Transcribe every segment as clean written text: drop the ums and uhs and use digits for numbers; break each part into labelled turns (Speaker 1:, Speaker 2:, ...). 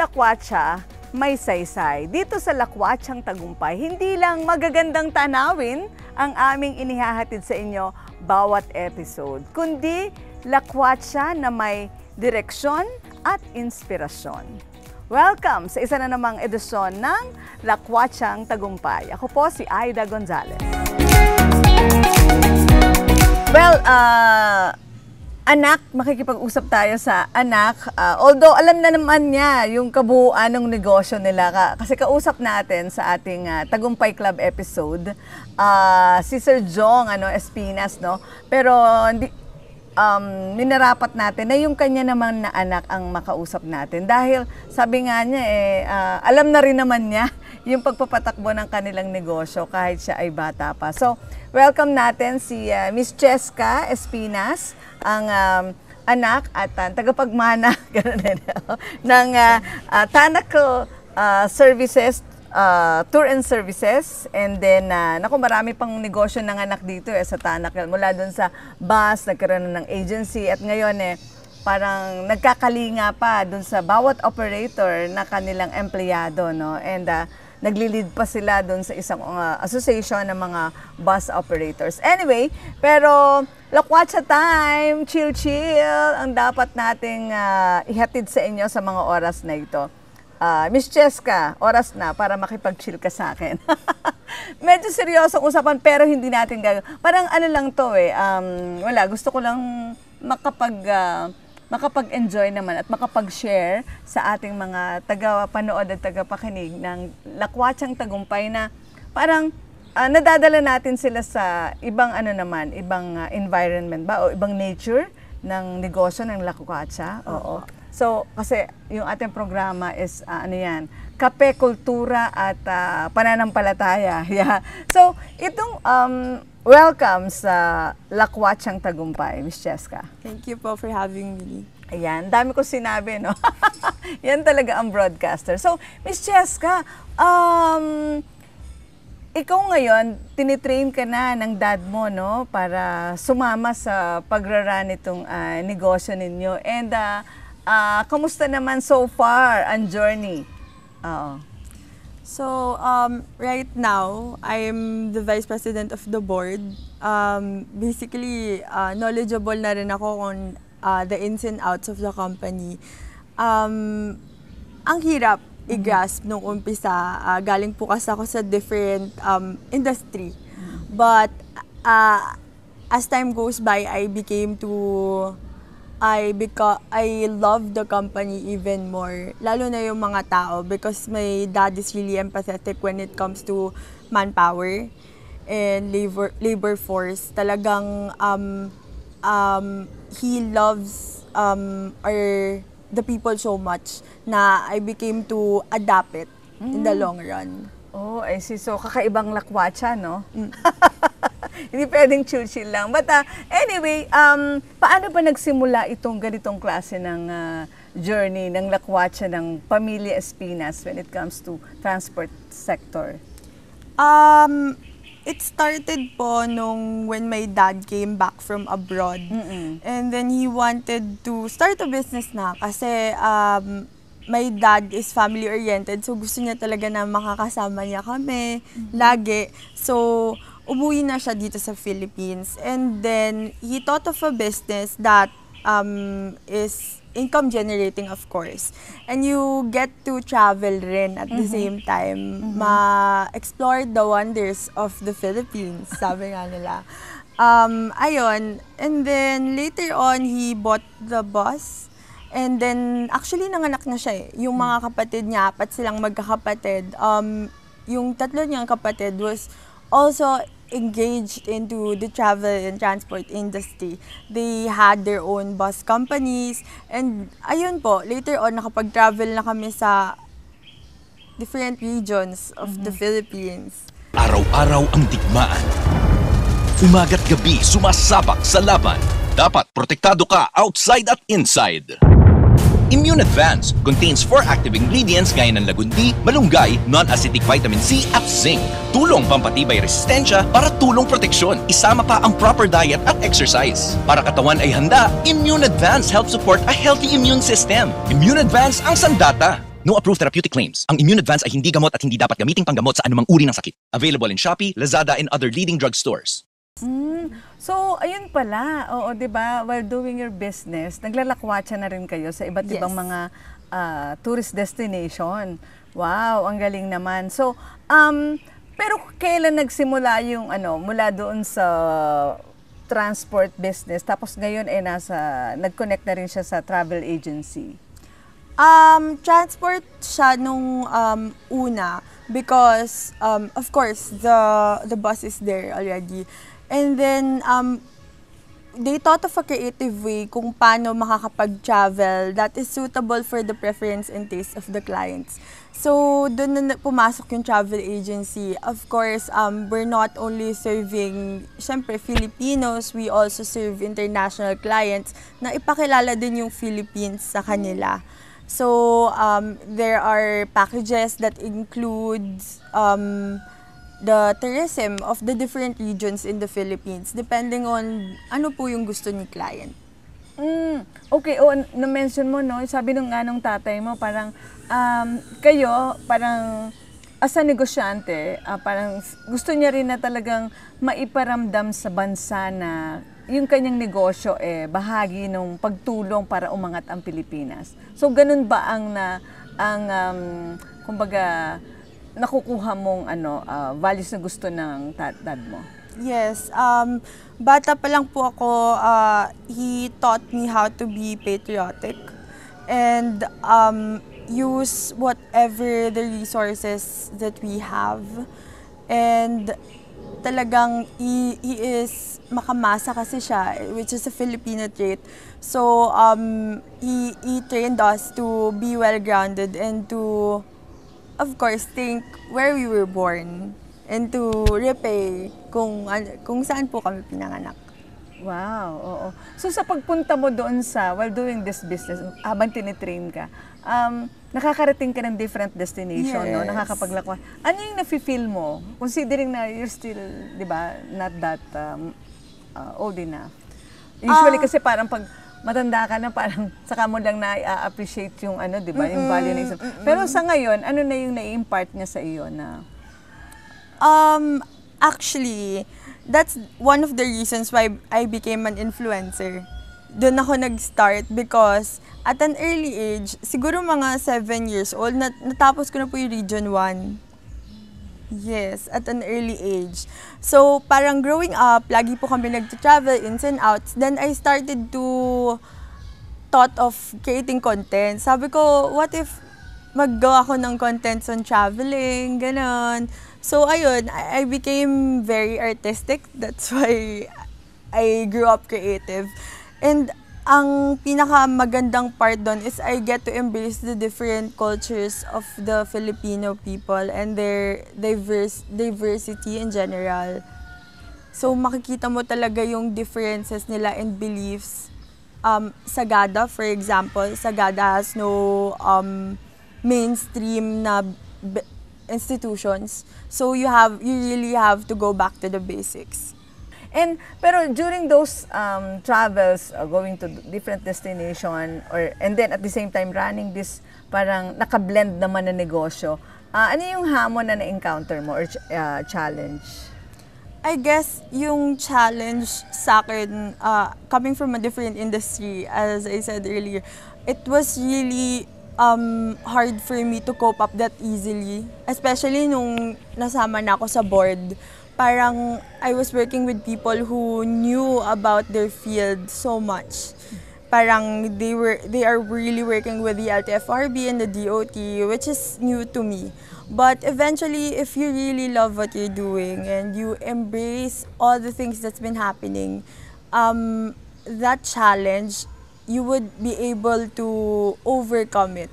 Speaker 1: lakwatsa, may saysay. Dito sa Lakwatsang Tagumpay, hindi lang magagandang tanawin ang aming inihahatid sa inyo bawat episode, kundi lakwatsa na may direksyon at inspirasyon. Welcome sa isa na namang edisyon ng Lakwatsang Tagumpay. Ako po si Aida Gonzalez. Well, anak, makikipag-usap tayo sa anak. Although alam na naman niya yung kabuuan ng negosyo nila. Kasi kausap natin sa ating Tagumpay Club episode, si Sir Jong Espinas, no? Pero minarapat natin na yung kanya naman na anak ang makausap natin. Dahil sabi nga niya, alam na rin naman niya yung pagpapatakbo ng kanilang negosyo kahit siya ay bata pa. So, welcome natin si Miss Cheska Espinas, ang anak at tagapagmana ng Tanacle Services, Tour and Services. And then, marami pang negosyo ng anak dito sa Tanacle. Mula dun sa bus, nagkaroon ng agency. At ngayon, parang nagkakalinga pa dun sa bawat operator na kanilang empleyado. No? And nagli-lead pa sila dun sa isang association ng mga bus operators. Anyway, pero Lakwatsa time, chill-chill ang dapat nating ihatid sa inyo sa mga oras na ito. Miss Cheska, oras na para makipag-chill ka sa akin. Medyo seryosong usapan pero hindi natin gagawin. Parang lang to wala, gusto ko lang makapag-enjoy naman at makapag-share sa ating mga taga-panood at taga-pakinig ng Lakwatsang Tagumpay na parang nadadala natin sila sa ibang ibang environment ba o ibang nature ng negosyo ng Lakwatsa. Oo. So, kasi yung ating programa is kape, kultura at pananampalataya. Yeah. So, itong welcome sa Lakwatsang Tagumpay, Miss Cheska.
Speaker 2: Thank you po for having me.
Speaker 1: Ayan, dami ko sinabi, no? Yan talaga ang broadcaster. So, Miss Cheska, ikaw ngayon, tinitrain ka na ng dad mo, no? Para sumama sa pagraran itong negosyo ninyo. And, kamusta naman so far ang journey?
Speaker 2: So, right now, I'm the Vice President of the board. Basically, knowledgeable na rin ako on the ins and outs of the company. Ang hirap i-grasp nung umpisa. Galing po kasi ako sa different industry. But as time goes by, I love the company even more. Lalo na yung mga tao because my dad is really empathetic when it comes to manpower and labor force. Talagang he loves the people so much na I became to adapt it in the long run.
Speaker 1: Oh, I see. So, kakaibang lakwatsa, no? Hindi pwedeng chill-chill lang. But anyway, paano ba nagsimula itong ganitong klase ng journey ng lakwatsa ng Pamilya Espinas when it comes to transport sector?
Speaker 2: It started po when my dad came back from abroad. And then he wanted to start a business na kasi my dad is family-oriented. So gusto niya talaga na makakasama niya kami lagi. So umuwi na siya dito sa Philippines. And then he thought of a business that is income generating, of course. And you get to travel rin at the same time. Ma-explore the wonders of the Philippines, sabi nga nila. Ayun. And then later on, he bought the bus. And then, actually, nanganak na siya eh. Yung mga kapatid niya, apat silang magkakapatid. Yung tatlo niyang kapatid was also engaged into the travel and transport industry. They had their own bus companies. And ayun po, later on, nakapag-travel na kami sa different regions of the Philippines.
Speaker 3: Araw-araw ang digmaan. Umaga't gabi, sumasabak sa laban. Dapat protektado ka outside at inside. Immune Advance contains 4 active ingredients gaya ng lagundi, malunggay, non-acidic vitamin C at zinc. Tulong pampatibay resistensya para tulong proteksyon. Isama pa ang proper diet at exercise. Para katawan ay handa, Immune Advance helps support a healthy immune system. Immune Advance ang sandata. No approved therapeutic claims. Ang Immune Advance ay hindi gamot at hindi dapat gamiting panggamot sa anumang uri ng sakit. Available in Shopee, Lazada, and other leading drugstores.
Speaker 1: So, ayun pala. Oo, 'di ba? While doing your business, naglalakwatsa na rin kayo sa iba't
Speaker 2: Yes.
Speaker 1: ibang mga tourist destination. Wow, ang galing naman. So, pero kailan nagsimula yung mula doon sa transport business tapos ngayon nag-connect na rin siya sa travel agency?
Speaker 2: Transport siya nung una because of course the bus is there already. And then they thought of a creative way kung paano makakapag-travel that is suitable for the preference and taste of the clients. So, doon na pumasok yung travel agency. Of course, we're not only serving, syempre, Filipinos, we also serve international clients na ipakilala din yung Philippines sa kanila. So, there are packages that includes the tourism of the different regions in the Philippines, depending on ano po yung gusto ni client.
Speaker 1: Okay, na-mention mo, no? Sabi nung tatay mo, parang kayo, parang as a negosyante, parang gusto niya rin na talagang maiparamdam sa bansa na yung kanyang negosyo bahagi ng pagtulong para umangat ang Pilipinas. So, ganun ba kumbaga, nakukuha mong values na gusto ng dad mo?
Speaker 2: Yes. Bata pa lang po ako, he taught me how to be patriotic and use whatever the resources that we have. And talagang he is makamasa kasi siya, which is a Filipino trait. So, he trained us to be well-grounded and to, of course, think where we were born and to repay kung saan po kami pinanganak.
Speaker 1: Wow, oo. So sa pagpunta mo doon while doing this business, habang tinitrain ka, nakakarating ka ng different destination, no?
Speaker 2: Yes.
Speaker 1: Nakakapaglakwa. Ano yung nafe-feel mo? Considering na you're still, di ba, not that old enough. Usually kasi parang pag matanda ka na, parang saka mo lang na-appreciate yung di ba, yung value na isip. Pero sa ngayon, ano na yung na-impart niya sa iyo na?
Speaker 2: Actually, that's one of the reasons why I became an influencer. Doon ako nag-start because at an early age, siguro mga 7 years old, natapos ko na po yung Region 1. Yes, at an early age. So, parang growing up, lagi po kami nag-travel, ins and outs. Then, I started to thought of creating content. Sabi ko, what if maggawa ako ng contents on traveling, ganon. So, ayun, I became very artistic. That's why I grew up creative. And ang pinakamagandang part doon is I get to embrace the different cultures of the Filipino people and their diversity in general. So, makikita mo talaga yung differences nila and beliefs. Sagada, for example, Sagada has no mainstream na institutions. So you really have to go back to the basics.
Speaker 1: Pero during those travels, going to different destination, and then at the same time running this parang naka-blend naman na negosyo, ano yung hamon na na-encounter mo or challenge?
Speaker 2: I guess yung challenge sa akin, coming from a different industry, as I said earlier, it was really hard for me to cope up that easily. Especially nung nasama na ako sa board. Parang I was working with people who knew about their field so much. Parang they are really working with the LTFRB and the DOT, which is new to me. But eventually, if you really love what you're doing and you embrace all the things that's been happening, that challenge, you would be able to overcome it,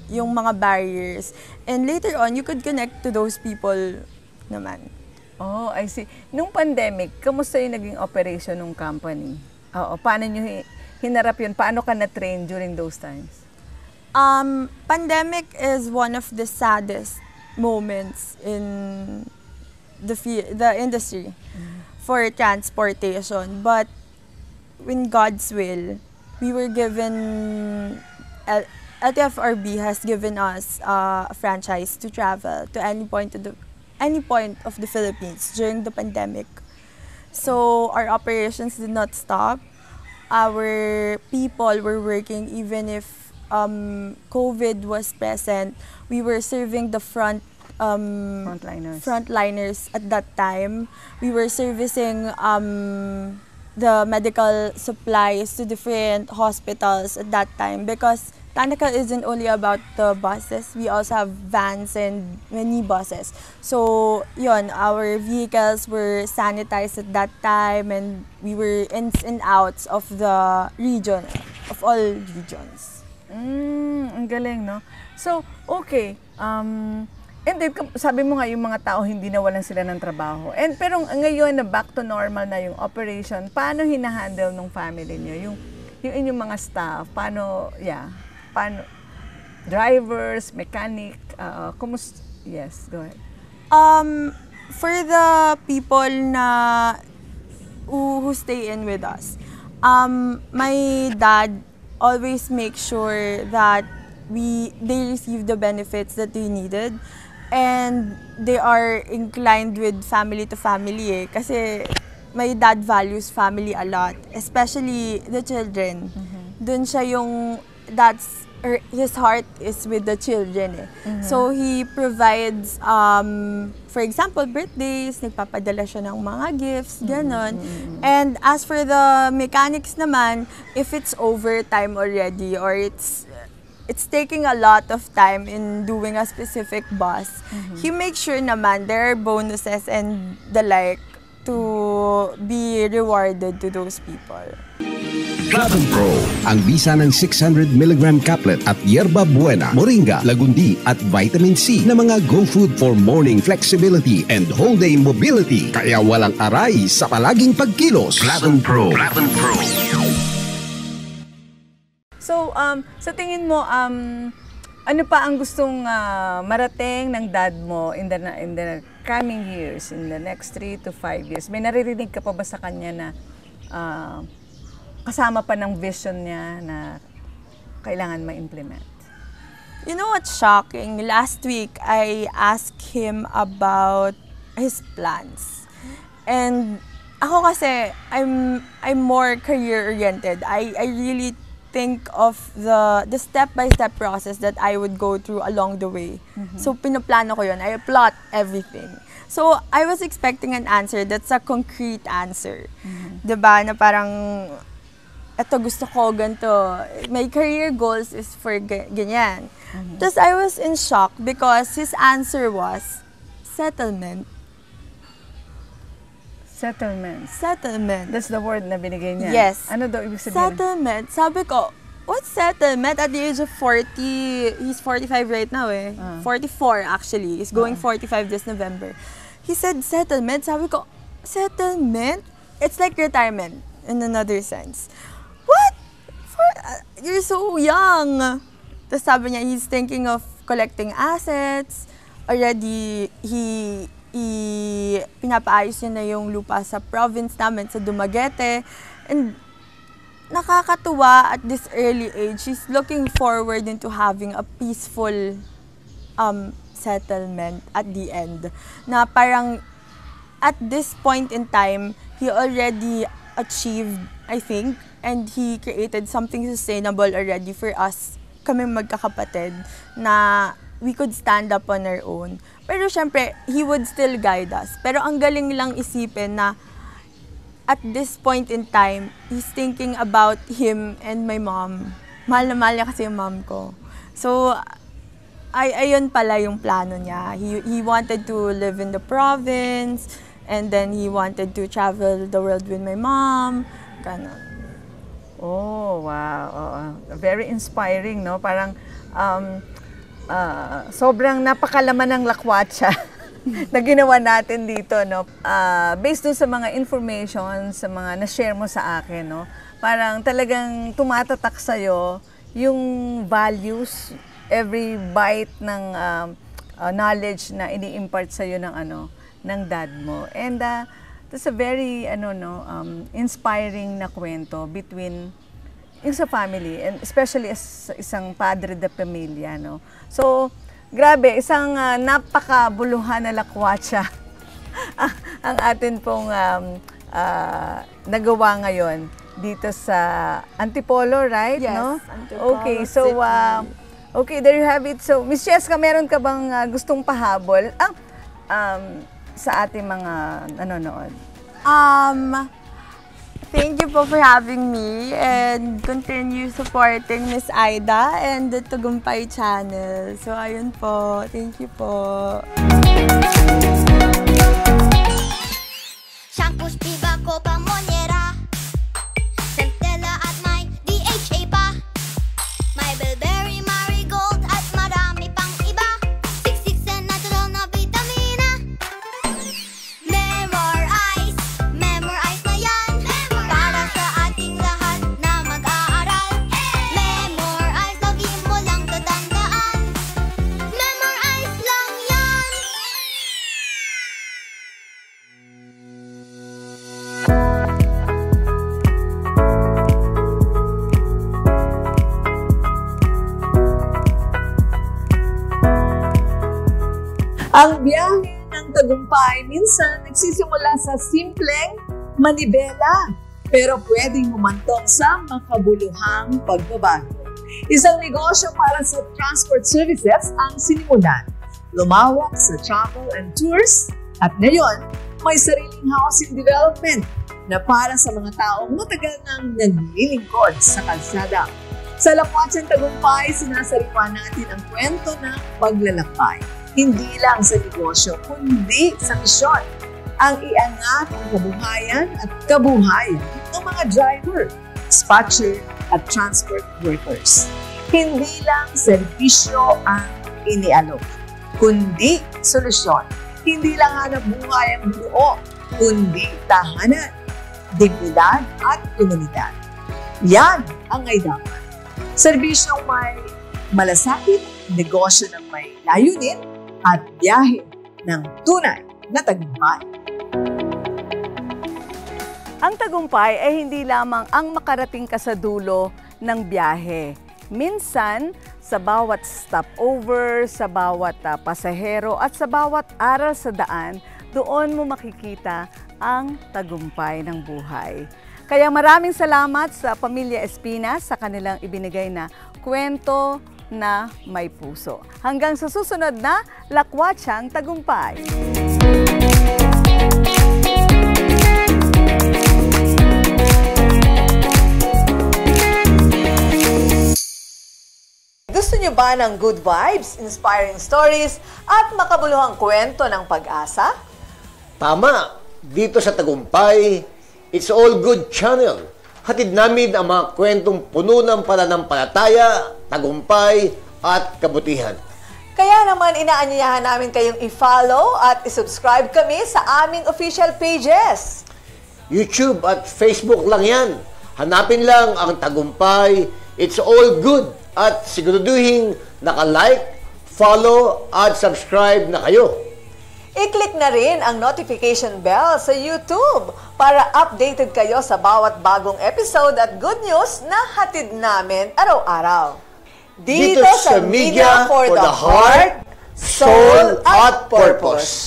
Speaker 2: yung mga barriers. And later on, you could connect to those people naman.
Speaker 1: Oh, I see. Nung pandemic, kamusta yung naging operation ng company? Paano nyo hinarap yun? Paano ka na-train during those times?
Speaker 2: Pandemic is one of the saddest moments in the industry for transportation. But in God's will, we were given LTFRB has given us a franchise to travel to any point of the Philippines during the pandemic. So our operations did not stop. Our people were working even if COVID was present. We were serving the frontliners at that time. We were servicing the medical supplies to different hospitals at that time because Tanakel isn't only about the buses. We also have vans and mini buses. So, yun, our vehicles were sanitized at that time and we were ins and outs of the region, of all regions.
Speaker 1: Ang galing, no? So, okay. And then, sabi mo nga yung mga tao hindi nawalan sila ng trabaho. Pero ngayon na back to normal na yung operation, paano hinahandle ng family niyo? Yung inyong mga staff, paano, drivers, mechanic, yes, go ahead.
Speaker 2: For the people who stay in with us, my dad always makes sure that they receive the benefits that they needed. And they are inclined with family to family kasi my dad values family a lot, especially the children. Dun siya his heart is with the children So he provides, for example, birthdays, nagpapadala siya ng mga gifts, ganon. And as for the mechanics naman, if it's overtime already or it's taking a lot of time in doing a specific bus, he makes sure naman there are bonuses and the like to be rewarded to those people.
Speaker 4: Platinum Pro, ang bisa ng 600 mg caplet at yerba buena, moringa, lagundi at vitamin C na mga go food for morning flexibility and whole day mobility. Kaya walang aray sa palaging pagkilos. Platinum Pro. Platinum Pro.
Speaker 1: So, sa tingin mo, ano pa ang gustong marating ng dad mo in the coming years, in the next 3 to 5 years? May naririnig ka pa ba sa kanya na kasama pa ng vision niya na kailangan ma-implement?
Speaker 2: You know what's shocking? Last week, I asked him about his plans. And ako kasi, I'm more career-oriented. I really think of the step-by-step process that I would go through along the way. So, pinaplano ko yun. I plot everything. So, I was expecting an answer that's a concrete answer. Diba? Na parang, eto gusto ko, ganito. My career goals is for ganyan. Just I was in shock because his answer was, settlement. Settlement.
Speaker 1: That's the word na binigay niya?
Speaker 2: Yes.
Speaker 1: Ano daw ibig sabihin?
Speaker 2: Settlement. Sabi ko, what settlement? At the age of 40, he's 45 right now 44 actually. He's going 45 this November. He said settlement. Sabi ko, settlement? It's like retirement in another sense. What? You're so young. Tapos sabi niya, he's thinking of collecting assets. Already, pinapaayos niya na yung lupa sa province namin, sa Dumaguete. And nakakatuwa at this early age, he's looking forward into having a peaceful settlement at the end. Na parang at this point in time, he already achieved, I think, and he created something sustainable already for us, kaming magkakapatid, na we could stand up on our own. Pero syempre, he would still guide us. Pero ang galing lang isipin na at this point in time, he's thinking about him and my mom. Mahal na mahal niya kasi yung mom ko. So, ayun pala yung plano niya. He wanted to live in the province, and then he wanted to travel the world with my mom. Ganon.
Speaker 1: Oh, wow. Very inspiring, no? Parang sobrang napakalaman ng lakwatsa na ginawa natin dito, no? Based dun sa mga information, sa mga na-share mo sa akin, no? Parang talagang tumatatak sa'yo yung values, every bite ng knowledge na ini-impart sa'yo ng dad mo. And that's a very inspiring na kwento between yung sa family, and especially as isang padre de pamilya, no? So, grabe, isang napakabuluhan na lakwatsa ang atin pong nagawa ngayon dito sa Antipolo, right?
Speaker 2: Yes,
Speaker 1: no?
Speaker 2: Antipolo
Speaker 1: Okay, so,
Speaker 2: City.
Speaker 1: okay, there you have it. So, Miss Cheska, meron ka bang gustong pahabol sa ating mga nanonood?
Speaker 2: Thank you po for having me and continue supporting Miss Aida and the Tagumpay channel. So, ayun po. Thank you po.
Speaker 5: Shampoo, Spiva, Copa, Monera, Centella at may DHA pa. May Bilberry, Marigold at marami pang iba. Siksik sa natural na vitamina. Memorize na yan. Para sa ating lahat na mag-aaral. Memorize, lagi mo lang tatandaan. Memorize lang yan.
Speaker 6: Ang biyahe ng tagumpay minsan nagsisimula sa simpleng manibela, pero pwedeng humantong sa makabuluhang pagbabago. Isang negosyo para sa transport services ang sinimulan. Lumawak sa travel and tours at ngayon may sariling housing development na para sa mga taong matagal nang naglilingkod sa kalsada. Sa Lakwatsang Tagumpay, sinasariwa natin ang kwento ng paglalakbay. Hindi lang sa negosyo, kundi sa misyon. Ang iangat ang kabuhayan at kabuhayan ng mga driver, dispatcher at transport workers. Hindi lang serbisyo ang inialok, kundi solusyon. Hindi lang hanap buhay ang buo, kundi tahanan, dignidad at komunidad. Yan ang ay dapat. Serbisyong may malasakit, negosyo ng may layunin, at biyahe ng tunay na tagumpay.
Speaker 1: Ang tagumpay ay hindi lamang ang makarating ka sa dulo ng biyahe. Minsan, sa bawat stopover, sa bawat pasahero at sa bawat aral sa daan, doon mo makikita ang tagumpay ng buhay. Kaya maraming salamat sa Pamilya Espina sa kanilang ibinigay na kwento na may puso. Hanggang sa susunod na Lakwatsang Tagumpay. Gusto niyo ba ng good vibes, inspiring stories, at makabuluhang kwento ng pag-asa?
Speaker 7: Tama! Dito sa Tagumpay, It's All Good Channel. Hatid namin ang mga kwentong puno ng pananampalataya, tagumpay, at kabutihan.
Speaker 1: Kaya naman inaanyayahan namin kayong i-follow at i-subscribe kami sa aming official pages.
Speaker 7: YouTube at Facebook lang yan. Hanapin lang ang Tagumpay, It's All Good, at siguraduhin naka-like, follow, at subscribe na kayo.
Speaker 1: I-click na rin ang notification bell sa YouTube para updated kayo sa bawat bagong episode at good news na hatid namin araw-araw. Dito sa Media for the Heart, Soul at Purpose.